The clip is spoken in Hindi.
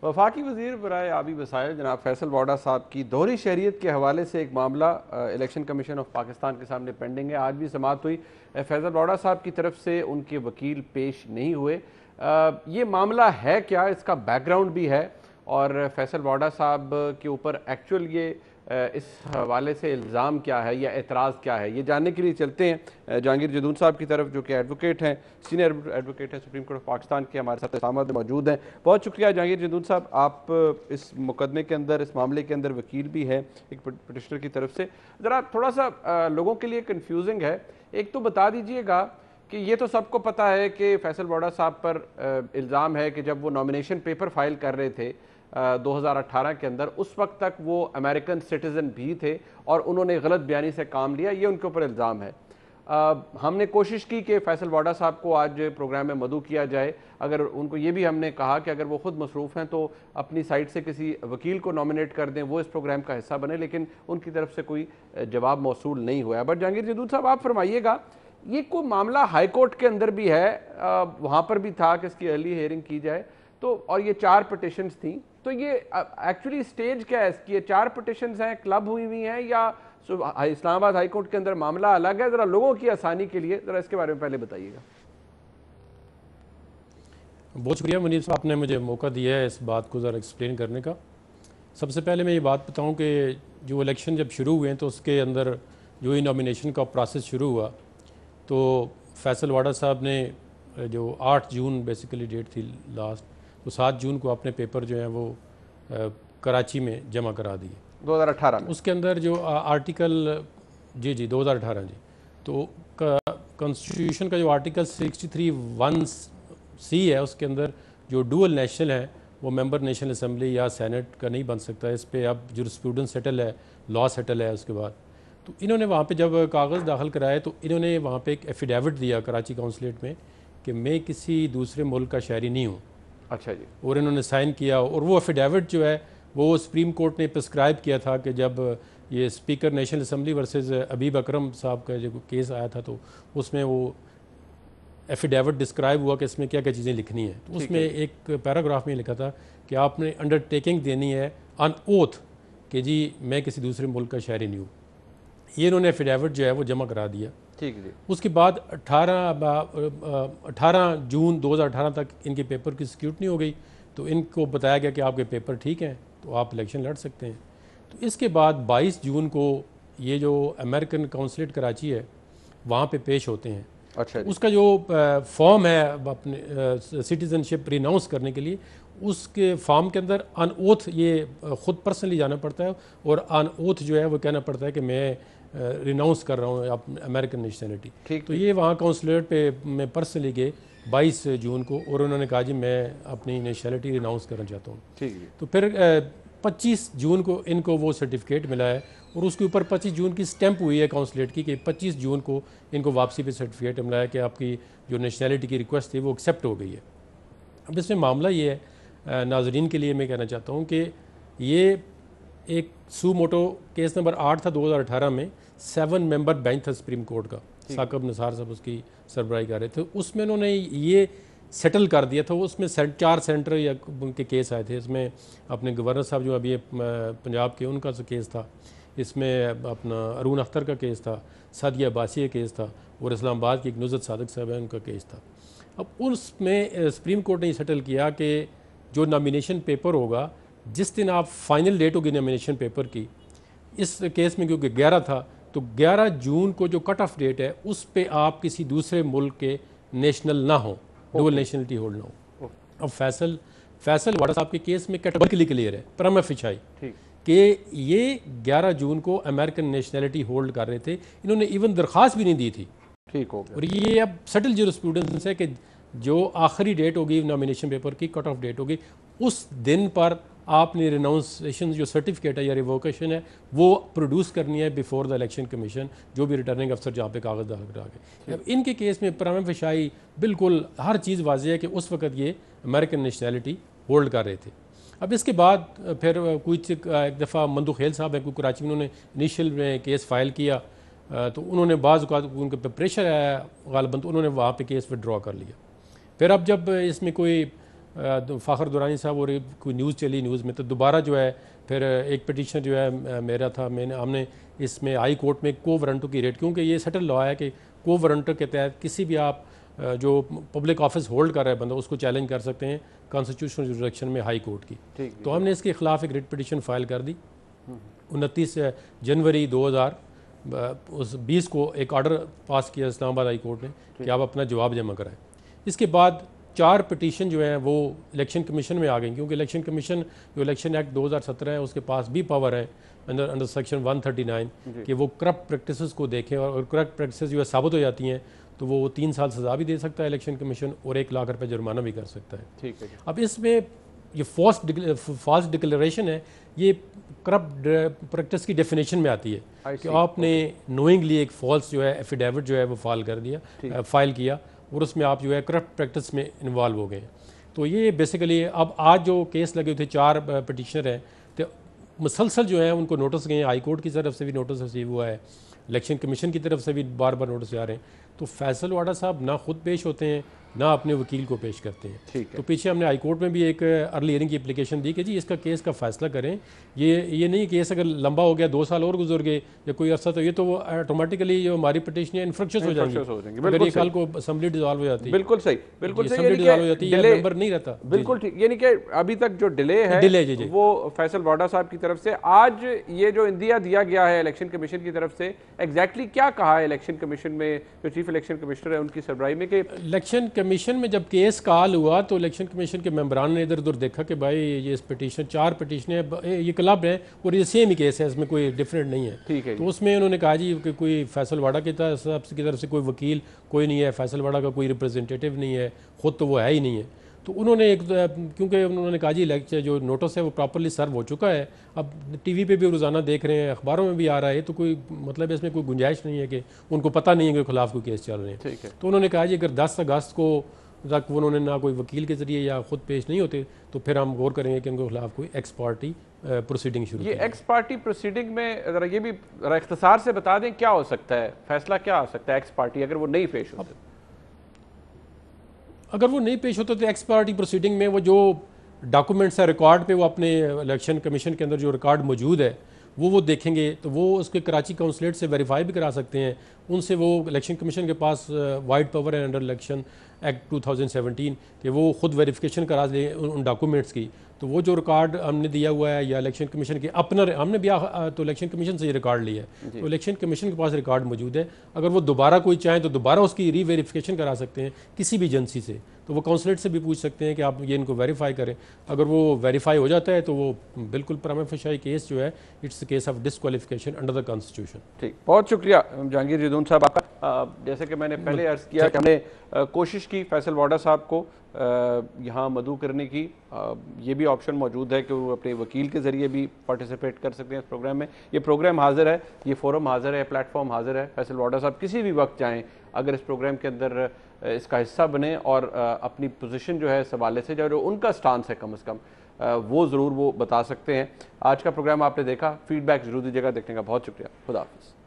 वफाकी वज़ीर बराए आबी वसाइल जनाब फैसल वाडा साहब की दोहरी शहरियत के हवाले से एक मामला इलेक्शन कमीशन ऑफ पाकिस्तान के सामने पेंडिंग है। आज भी समाअत हुई। फैसल वाडा साहब की तरफ से उनके वकील पेश नहीं हुए। ये मामला है क्या, इसका बैकग्राउंड भी है और फैसल वाडा साहब के ऊपर एक्चुअल ये इस हवाले से इल्ज़ाम क्या है या एतराज़ क्या है, ये जानने के लिए चलते हैं जहांगीर जदून साहब की तरफ, जो कि एडवोकेट हैं, सीनियर एडवोकेट हैं सुप्रीम कोर्ट ऑफ पाकिस्तान के, हमारे साथ सामने मौजूद हैं। बहुत शुक्रिया जहांगीर जदून साहब, आप इस मुकदमे के अंदर, इस मामले के अंदर वकील भी हैं एक पिटिशनर की तरफ से। ज़रा थोड़ा सा लोगों के लिए कन्फ्यूजिंग है। एक तो बता दीजिएगा कि ये तो सबको पता है कि फैसल वाडा साहब पर इल्ज़ाम है कि जब वो नॉमिनेशन पेपर फाइल कर रहे थे 2018 के अंदर, उस वक्त तक वो अमेरिकन सिटीज़न भी थे और उन्होंने गलत बयानी से काम लिया, ये उनके ऊपर इल्ज़ाम है। हमने कोशिश की कि फैसल वाडा साहब को आज प्रोग्राम में मदऊ किया जाए। अगर उनको ये भी हमने कहा कि अगर वो खुद मसरूफ़ हैं तो अपनी साइड से किसी वकील को नॉमिनेट कर दें, वो इस प्रोग्राम का हिस्सा बने, लेकिन उनकी तरफ से कोई जवाब मौसूल नहीं हुआ है। बट जहांगीर जदून साहब, आप फरमाइएगा, ये कोई मामला हाई कोर्ट के अंदर भी है, वहाँ पर भी था कि इसकी अर्ली हियरिंग की जाए, तो और ये 4 पिटिशन्स थी, तो ये एक्चुअली स्टेज क्या है इसकी? ये 4 पिटिशन्स हैं, क्लब हुई हुई हैं, या इस्लामाबाद हाई कोर्ट के अंदर मामला अलग है? ज़रा लोगों की आसानी के लिए ज़रा इसके बारे में पहले बताइएगा। बहुत शुक्रिया मुनीब साहब, आपने मुझे मौका दिया है इस बात को ज़रा एक्सप्लेन करने का। सबसे पहले मैं ये बात बताऊं कि जो इलेक्शन जब शुरू हुए तो उसके अंदर जो ही नॉमिनेशन का प्रोसेस शुरू हुआ, तो फैसल वाडा साहब ने जो 8 जून बेसिकली डेट थी लास्ट, तो 7 जून को अपने पेपर जो हैं वो कराची में जमा करा दिए 2018 में। उसके अंदर जो आर्टिकल जी 2018 जी, तो कॉन्स्टिट्यूशन का जो आर्टिकल 63(1)(c) है, उसके अंदर जो डुअल नेशनल है वो मेंबर नेशनल असम्बली या सेनेट का नहीं बन सकता। इस पर अब जुरिस्प्रूडेंस सेटल है, लॉ सेटल है। उसके बाद तो इन्होंने वहाँ पे जब कागज़ दाखिल कराए तो इन्होंने वहाँ पे एक एफिडेविट दिया कराची काउंसलेट में कि मैं किसी दूसरे मुल्क का शहरी नहीं हूँ। अच्छा जी। और इन्होंने साइन किया, और वो एफिडेविट जो है वो सुप्रीम कोर्ट ने प्रिस्क्राइब किया था कि जब ये स्पीकर नेशनल असम्बली वर्सेस अबीब अकरम साहब का जो केस आया था, तो उसमें वो एफिडेविट डिस्क्राइब हुआ कि इसमें क्या क्या चीज़ें लिखनी है। तो उसमें एक पैराग्राफ में लिखा था कि आपने अंडरटेकिंग देनी है ऑन ओथ कि जी मैं किसी दूसरे मुल्क का शहरी नहीं हूँ। ये इन्होंने एफिडेविट जो है वो जमा करा दिया। ठीक है जी। उसके बाद 18 जून 2018 तक इनके पेपर की स्क्रूटनी हो गई, तो इनको बताया गया कि आपके पेपर ठीक हैं तो आप इलेक्शन लड़ सकते हैं। तो इसके बाद 22 जून को ये जो अमेरिकन काउंसलेट कराची है वहाँ पे पेश होते हैं। अच्छा। उसका जो फॉर्म है अपने सिटीज़नशिप रिनाउंस करने के लिए, उसके फॉर्म के अंदर अन ओथ ये ख़ुद पर्सनली जाना पड़ता है और अन ओथ जो है वो कहना पड़ता है कि मैं रिनाउंस कर रहा हूँ अमेरिकन नेशनलिटी। ठीक। तो ये वहाँ काउंसलेट पे मैं पर्सनली गए 22 जून को, और उन्होंने कहा जी मैं अपनी नेशनलिटी रिनाउंस करना चाहता हूँ। ठीक है। तो फिर 25 जून को इनको वो सर्टिफिकेट मिला है, और उसके ऊपर 25 जून की स्टैंप हुई है काउंसलेट की कि 25 जून को इनको वापसी पे सर्टिफिकेट मिला है कि आपकी जो नेशनलिटी की रिक्वेस्ट थी वो एक्सेप्ट हो गई है। अब इसमें मामला ये है, नाजरीन के लिए मैं कहना चाहता हूँ कि ये एक सू मोटो केस नंबर 8 था 2018 में, 7 मेंबर बेंच था सुप्रीम कोर्ट का, साकब निसार साहब उसकी सरबराही कर रहे थे। उसमें उन्होंने ये सेटल कर दिया था। उसमें 4 सेंटर या उनके केस आए थे। इसमें अपने गवर्नर साहब जो अभी पंजाब के, उनका केस था, इसमें अपना अरुण अख्तर का केस था, सादिया अब्बासी का केस था, और इस्लामाबाद की एक नुज़रत सादिक साहब है उनका केस था। अब उसमें सुप्रीम कोर्ट ने ये सेटल किया कि जो नॉमिनेशन पेपर होगा, जिस दिन आप फाइनल डेट होगी नॉमिनेशन पेपर की, इस केस में क्योंकि 11 था, तो 11 जून को जो कट ऑफ डेट है उस पे आप किसी दूसरे मुल्क के नेशनल ना हो, डुअल नेशनलिटी होल्ड ना हो। अब फैसल वाडा साहब के केस में कैटेगोरिकली क्लियर है, प्रमा फिशाई, कि ये 11 जून को अमेरिकन नेशनलिटी होल्ड कर रहे थे। इन्होंने इवन दरख्वास्त भी नहीं दी थी। ठीक हो गया। और ये अब सटल जुरिस्प्रूडेंस है कि जो आखिरी डेट होगी नॉमिनेशन पेपर की, कट ऑफ डेट होगी, उस दिन पर आपने रिनाउंसेशन जो सर्टिफिकेट है या रिवोकेशन है वो प्रोड्यूस करनी है बिफोर द इलेक्शन कमीशन, जो भी रिटर्निंग अफसर जहाँ पे कागज़ दाखिल करा के। अब इनके केस में प्रमा फिशाई बिल्कुल हर चीज़ वाज़ेह है कि उस वक्त ये अमेरिकन नेशनलिटी होल्ड कर रहे थे। अब इसके बाद फिर कुछ एक दफ़ा मंदू खेल साहब है, कराची में उन्होंने इनिशियल में केस फाइल किया, तो उन्होंने बाज़ उनके पे प्रेशर आया गालिबन, तो उन्होंने वहाँ पे केस विड्रॉ कर लिया। फिर अब जब इसमें कोई फ़ाखर दुरानी साहब और कोई न्यूज़ चली न्यूज़ में, तो दोबारा जो है फिर एक पिटीशन जो है मेरा था, हमने इसमें हाई कोर्ट में को वारंटों की रेट, क्योंकि ये सेटल लॉ है कि को वारंटो के तहत किसी भी आप जो पब्लिक ऑफिस होल्ड कर रहा है बंदा, उसको चैलेंज कर सकते हैं कॉन्स्टिट्यूशनल जुरिसडिक्शन में हाई कोर्ट की। तो हमने इसके खिलाफ एक रिट पिटीशन फाइल कर दी। 29 जनवरी 2020 को एक ऑर्डर पास किया इस्लामाबाद हाई कोर्ट ने कि आप अपना जवाब जमा कराएं। इसके बाद 4 पिटीशन जो हैं वो इलेक्शन कमीशन में आ गई, क्योंकि इलेक्शन कमीशन जो इलेक्शन एक्ट 2017 है उसके पास भी पावर है अंडर सेक्शन 139 कि वो करप्ट प्रैक्टिसेस को देखें, और करप्ट प्रैक्टिसेस जो है साबित हो जाती हैं तो वो 3 साल सज़ा भी दे सकता है इलेक्शन कमीशन, और 1 लाख रुपये जुर्माना भी कर सकता है। ठीक है। अब इसमें ये फॉल्स डिक्लेरेशन है, ये करप्ट प्रैक्टिस की डेफिनेशन में आती है कि आपने नोइंगली एक फॉल्स जो है एफिडेविट जो है वो फाइल किया और उसमें आप जो है करप्ट प्रैक्टिस में इन्वॉल्व हो गए। तो ये बेसिकली अब आज जो केस लगे थे 4 पिटिशनर हैं, तो मुसलसल जो है उनको नोटिस गए, हाई कोर्ट की तरफ से भी नोटिस रिसीव हुआ है, इलेक्शन कमीशन की तरफ से भी बार बार नोटिस आ रहे हैं। तो फैसल वाडा साहब ना खुद पेश होते हैं ना अपने वकील को पेश करते हैं। ठीक है। तो पीछे हमने हाई कोर्ट में भी एक अर्ली हियरिंग की एप्लीकेशन दी कि जी इसका केस का फैसला करें। ये नहीं केस अगर लंबा हो गया 2 साल और गुजर गए या कोई अरसा, तो ये तो वो ऑटोमेटिकली जो हमारी पिटीशन है इन्फ्रक्शस हो जाएंगी। अगर ये कल को असेंबली डिसॉल्व हो जाती है। बिल्कुल सही, बिल्कुल सही, असेंबली डिसॉल्व हो जाती है, मेंबर नहीं रहता। बिल्कुल ठीक। यानी कि अभी तक जो डिले है वो फैसल वाडा साहब की तरफ से, आज ये जो इंदिया दिया गया है इलेक्शन कमीशन की तरफ से, एग्जैक्टली क्या कहा है इलेक्शन कमीशन में जो चीफ इलेक्शन कमिश्नर है उनकी सरबराही में? कि इलेक्शन कमीशन में जब केस कॉल हुआ तो इलेक्शन कमीशन के मेंबरान ने इधर उधर देखा कि भाई ये इस पिटीशन 4 पिटीशन है, ये क्लब है और ये सेम ही केस है, इसमें कोई डिफरेंट नहीं है। ठीक है। तो उसमें उन्होंने कहा जी कि कोई फैसल वाडा की तरफ से कोई वकील कोई नहीं है, फैसल वाडा का कोई रिप्रेजेंटेटिव नहीं है, खुद तो वो है ही नहीं है। तो उन्होंने क्योंकि उन्होंने कहा जी इलेक्शन जो नोटिस है वो प्रॉपर्ली सर्व हो चुका है, अब टीवी पे भी रोज़ाना देख रहे हैं, अखबारों में भी आ रहा है, तो कोई मतलब इसमें कोई गुंजाइश नहीं है कि उनको पता नहीं है कि खिलाफ कोई केस चल रहे हैं। ठीक है। तो उन्होंने कहा जी अगर 10 अगस्त को तक उन्होंने ना कोई वकील के जरिए या खुद पेश नहीं होते तो फिर हम गौर करेंगे कि उनके खिलाफ कोई एक्स पार्टी प्रोसीडिंग शुरू। ये एक्स पार्टी प्रोसीडिंग में ज़रा ये भी इख्तिसार से बता दें क्या हो सकता है, फैसला क्या आ सकता है एक्स पार्टी अगर वो नहीं पेश होते? अगर वो नहीं पेश होते तो एक्स पार्टी प्रोसीडिंग में वो जो डॉक्यूमेंट्स है रिकॉर्ड पे वो अपने इलेक्शन कमीशन के अंदर जो रिकॉर्ड मौजूद है वो देखेंगे, तो वो उसके कराची काउंसलेट से वेरीफाई भी करा सकते हैं। उनसे वो इलेक्शन कमीशन के पास वाइड पावर है अंडर इलेक्शन एक्ट 2017 कि वो खुद वेरिफिकेशन करा लें उन डॉक्यूमेंट्स की। तो वो जो रिकॉर्ड हमने दिया हुआ है या इलेक्शन कमीशन के अपना हमने भी तो इलेक्शन कमीशन से ये रिकॉर्ड लिया है, तो इलेक्शन कमीशन के पास रिकॉर्ड मौजूद है। अगर वो दोबारा कोई चाहें तो दोबारा उसकी रीवेरिफिकेशन करा सकते हैं किसी भी एजेंसी से, तो वो काउंसलेट से भी पूछ सकते हैं कि आप ये इनको वेरीफाई करें। अगर वो वेरीफाई हो जाता है तो वो बिल्कुल प्राइमा फेशियाई केस जो है it's case of disqualification under the constitution. ठीक, बहुत शुक्रिया जहांगीर जदून साहब आपका। जैसे कि मैंने पहले अर्ज किया कि हमने कोशिश की फैसल वाडा साहब को यहाँ मदऊ करने की, ये भी ऑप्शन मौजूद है कि वो अपने वकील के ज़रिए भी पार्टिसिपेट कर सकते हैं इस प्रोग्राम में। ये प्रोग्राम हाजिर है, ये फोरम हाजिर है, प्लेटफॉर्म हाजिर है। फैसल वाडा साहब किसी भी वक्त चाहें अगर इस प्रोग्राम के अंदर इसका हिस्सा बने और अपनी पोजीशन जो है इस हवाले से जो उनका स्टांस है कम से कम वो ज़रूर वो बता सकते हैं। आज का प्रोग्राम आपने देखा, फीडबैक ज़रूर दीजिएगा। देखने का बहुत शुक्रिया। खुदा हाफिज़।